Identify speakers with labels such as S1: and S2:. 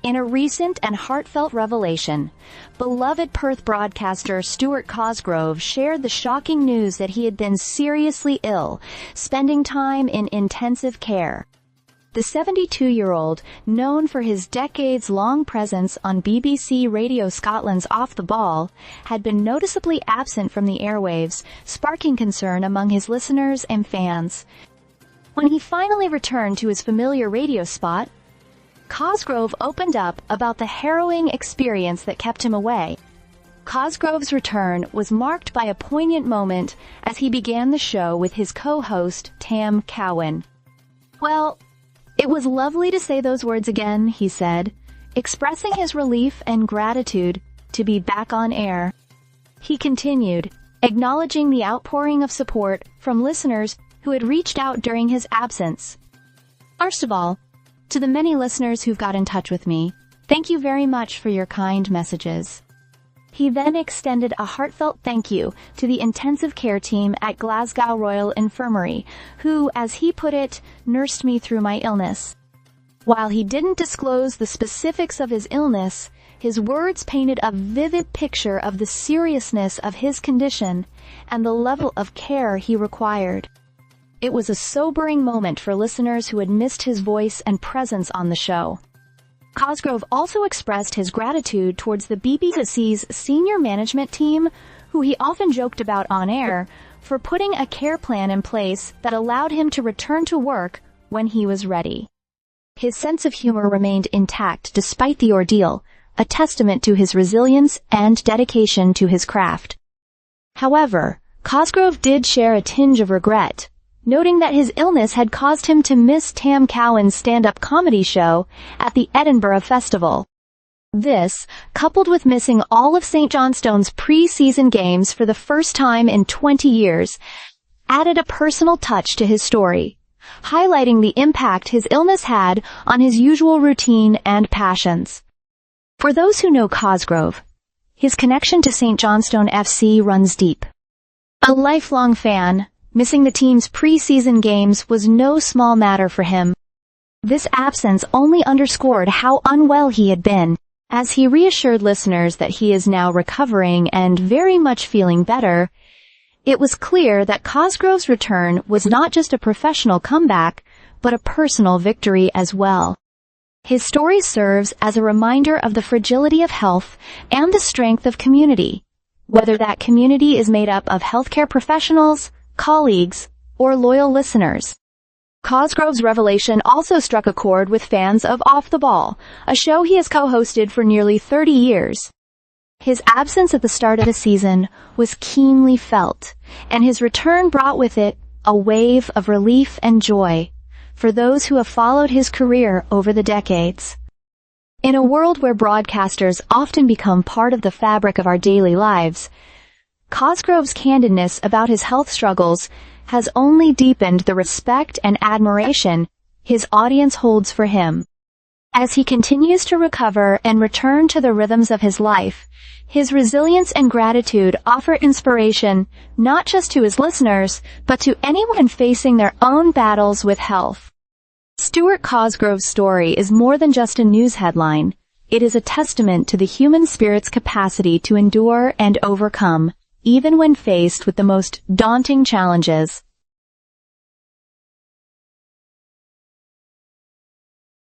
S1: In a recent and heartfelt revelation, beloved Perth broadcaster Stuart Cosgrove shared the shocking news that he had been seriously ill, spending time in intensive care. The 72-year-old, known for his decades-long presence on BBC Radio Scotland's Off the Ball, had been noticeably absent from the airwaves, sparking concern among his listeners and fans. When he finally returned to his familiar radio spot, Cosgrove opened up about the harrowing experience that kept him away. Cosgrove's return was marked by a poignant moment as he began the show with his co-host, Tam Cowan. "Well, it was lovely to say those words again," he said, expressing his relief and gratitude to be back on air. He continued, acknowledging the outpouring of support from listeners who had reached out during his absence. "First of all, to the many listeners who've got in touch with me, thank you very much for your kind messages." He then extended a heartfelt thank you to the intensive care team at Glasgow Royal Infirmary, who, as he put it, nursed me through my illness. While he didn't disclose the specifics of his illness, his words painted a vivid picture of the seriousness of his condition and the level of care he required. It was a sobering moment for listeners who had missed his voice and presence on the show. Cosgrove also expressed his gratitude towards the BBC's senior management team, who he often joked about on air, for putting a care plan in place that allowed him to return to work when he was ready. His sense of humor remained intact despite the ordeal, a testament to his resilience and dedication to his craft. However, Cosgrove did share a tinge of regret, noting that his illness had caused him to miss Tam Cowan's stand-up comedy show at the Edinburgh Festival. This, coupled with missing all of St Johnstone's pre-season games for the first time in 20 years, added a personal touch to his story, highlighting the impact his illness had on his usual routine and passions. For those who know Cosgrove, his connection to St Johnstone FC runs deep. A lifelong fan, missing the team's pre-season games was no small matter for him. This absence only underscored how unwell he had been, as he reassured listeners that he is now recovering and very much feeling better. It was clear that Cosgrove's return was not just a professional comeback, but a personal victory as well. His story serves as a reminder of the fragility of health and the strength of community, whether that community is made up of healthcare professionals, colleagues, or loyal listeners. Cosgrove's revelation also struck a chord with fans of Off the Ball, a show he has co-hosted for nearly 30 years. His absence at the start of the season was keenly felt, and his return brought with it a wave of relief and joy for those who have followed his career over the decades. In a world where broadcasters often become part of the fabric of our daily lives, Cosgrove's candidness about his health struggles has only deepened the respect and admiration his audience holds for him. As he continues to recover and return to the rhythms of his life, his resilience and gratitude offer inspiration not just to his listeners, but to anyone facing their own battles with health. Stuart Cosgrove's story is more than just a news headline. It is a testament to the human spirit's capacity to endure and overcome, even when faced with the most daunting challenges.